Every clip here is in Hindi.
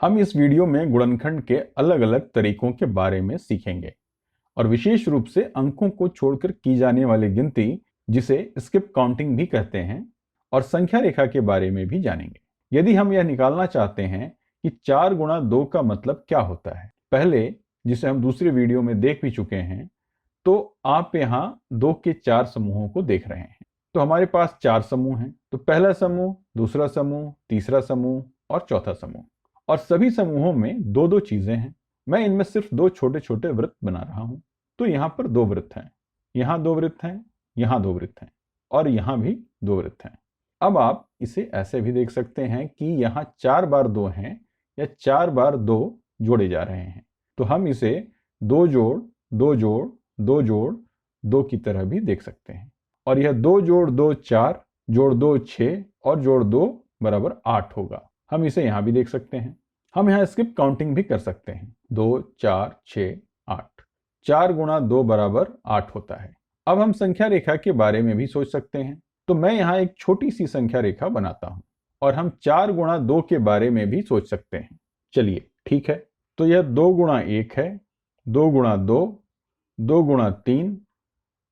हम इस वीडियो में गुणनखंड के अलग अलग तरीकों के बारे में सीखेंगे और विशेष रूप से अंकों को छोड़कर की जाने वाली गिनती, जिसे स्किप काउंटिंग भी कहते हैं, और संख्या रेखा के बारे में भी जानेंगे। यदि हम यह निकालना चाहते हैं कि 4 गुणा 2 का मतलब क्या होता है, पहले जिसे हम दूसरे वीडियो में देख भी चुके हैं, तो आप यहाँ 2 के 4 समूहों को देख रहे हैं। तो हमारे पास 4 समूह हैं। तो पहला समूह, दूसरा समूह, तीसरा समूह और चौथा समूह, और सभी समूहों में दो दो चीजें हैं। मैं इनमें सिर्फ 2 छोटे छोटे वृत्त बना रहा हूं। तो यहाँ पर 2 वृत्त हैं, यहाँ 2 वृत्त हैं, यहाँ 2 वृत्त हैं, और यहाँ भी 2 वृत्त हैं। अब आप इसे ऐसे भी देख सकते हैं कि यहाँ 4 बार 2 हैं या 4 बार 2 जोड़े जा रहे हैं। तो हम इसे 2 जोड़ 2 जोड़ 2 जोड़ 2 की तरह भी देख सकते हैं। और यह 2 जोड़ 2 4, जोड़ 2 6 और जोड़ 2 बराबर 8 होगा। हम इसे यहां भी देख सकते हैं। हम यहां स्किप काउंटिंग भी कर सकते हैं। 2 4 6 8, 4 गुणा 2 बराबर 8 होता है। अब हम संख्या रेखा के बारे में भी सोच सकते हैं। तो मैं यहाँ एक छोटी सी संख्या रेखा बनाता हूं और हम 4 गुणा 2 के बारे में भी सोच सकते हैं। चलिए ठीक है। तो यह 2 गुणा 1 है, 2 गुणा 2, 2 गुणा 3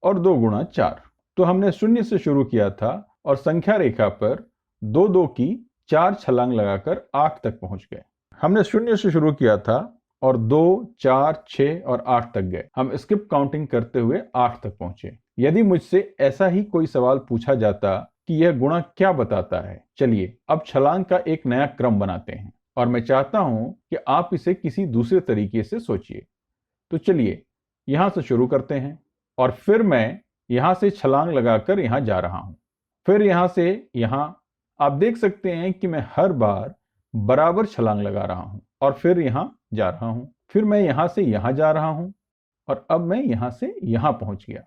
और 2 गुणा 4। तो हमने शून्य से शुरू किया था और संख्या रेखा पर 2 2 की 4 छलांग लगाकर 8 तक पहुंच गए। हमने शून्य से शुरू किया था और 2 4 6 और 8 तक गए। हम स्किप काउंटिंग करते हुए 8 तक पहुंचे। यदि मुझसे ऐसा ही कोई सवाल पूछा जाता कि यह गुणा क्या बताता है, चलिए अब छलांग का एक नया क्रम बनाते हैं और मैं चाहता हूं कि आप इसे किसी दूसरे तरीके से सोचिए। तो चलिए यहां से शुरू करते हैं और फिर मैं यहां से छलांग लगाकर यहां जा रहा हूं, फिर यहां से यहां। आप देख सकते हैं कि मैं हर बार बराबर छलांग लगा रहा हूं और फिर यहां जा रहा हूं, फिर मैं यहां से यहां जा रहा हूं और अब मैं यहां से यहां पहुंच गया।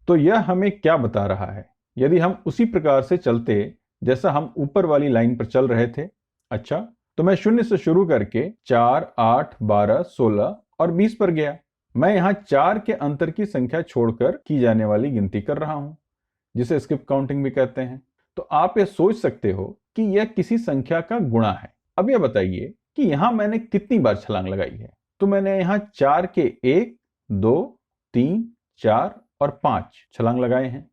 तो यह हमें क्या बता रहा है? यदि हम उसी प्रकार से चलते जैसा हम ऊपर वाली लाइन पर चल रहे थे। अच्छा, तो मैं शून्य से शुरू करके 4 8 12 16 और 20 पर गया। मैं यहाँ 4 के अंतर की संख्या छोड़कर की जाने वाली गिनती कर रहा हूं, जिसे स्किप काउंटिंग भी कहते हैं। तो आप यह सोच सकते हो कि यह किसी संख्या का गुणा है। अब यह बताइए कि यहां मैंने कितनी बार छलांग लगाई है। तो मैंने यहां 4 के 1 2 3 4 और 5 छलांग लगाए हैं।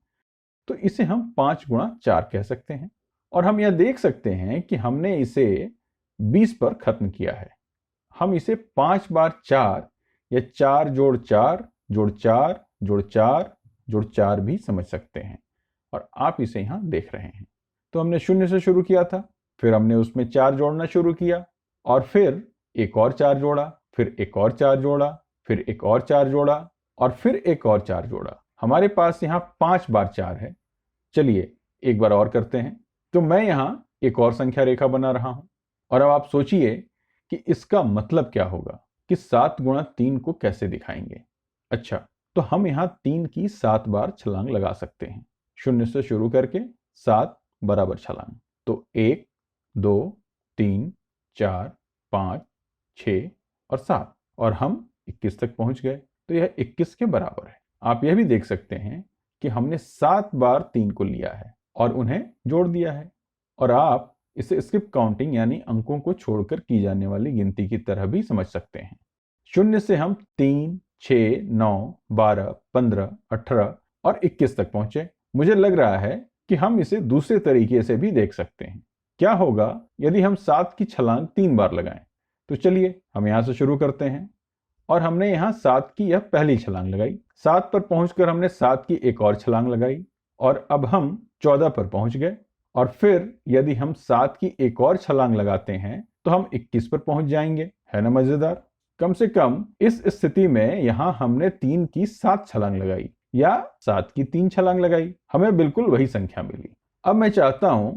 तो इसे हम 5 गुणा 4 कह सकते हैं। और हम यह देख सकते हैं कि हमने इसे 20 पर खत्म किया है। हम इसे 5 बार 4 या 4 जोड़ 4 जोड़ 4 जोड़ 4 जोड़ 4 भी समझ सकते हैं। और आप इसे यहां देख रहे हैं। तो हमने शून्य से शुरू किया था, फिर हमने उसमें 4 जोड़ना शुरू किया और फिर एक और 4 जोड़ा, फिर एक और 4 जोड़ा, फिर एक और 4 जोड़ा और फिर एक और 4 जोड़ा। हमारे पास यहां 5 बार 4 है। चलिए एक बार और करते हैं। तो मैं यहां एक और संख्या रेखा बना रहा हूं और अब आप सोचिए कि इसका मतलब क्या होगा कि 7 गुणा 3 को कैसे दिखाएंगे। अच्छा, तो हम यहां 3 की 7 बार छलांग लगा सकते हैं। शून्य से शुरू करके 7 बराबर छलांग। तो 1 2 3 4 5 6 और 7 और हम 21 तक पहुंच गए। तो यह 21 के बराबर है। आप यह भी देख सकते हैं कि हमने 7 बार 3 को लिया है और उन्हें जोड़ दिया है। और आप इसे स्किप काउंटिंग यानी अंकों को छोड़कर की जाने वाली गिनती की तरह भी समझ सकते हैं। शून्य से हम 3 6 9 12 15 18 और 21 तक पहुंचे। मुझे लग रहा है कि हम इसे दूसरे तरीके से भी देख सकते हैं। क्या होगा यदि हम 7 की छलांग 3 बार लगाएं? तो चलिए हम यहां से शुरू करते हैं और हमने यहां 7 की यह पहली छलांग लगाई। 7 पर पहुंचकर हमने 7 की एक और छलांग लगाई और अब हम 14 पर पहुंच गए। और फिर यदि हम 7 की एक और छलांग लगाते हैं तो हम 21 पर पहुंच जाएंगे। है ना मजेदार? कम से कम इस स्थिति में यहां हमने 3 की 7 छलांग लगाई या 7 की 3 छलांग लगाई, हमें बिल्कुल वही संख्या मिली। अब मैं चाहता हूं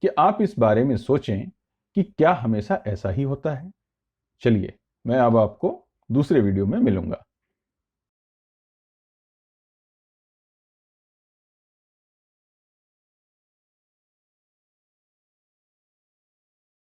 कि आप इस बारे में सोचें कि क्या हमेशा ऐसा ही होता है। चलिए मैं अब आपको दूसरे वीडियो में मिलूंगा।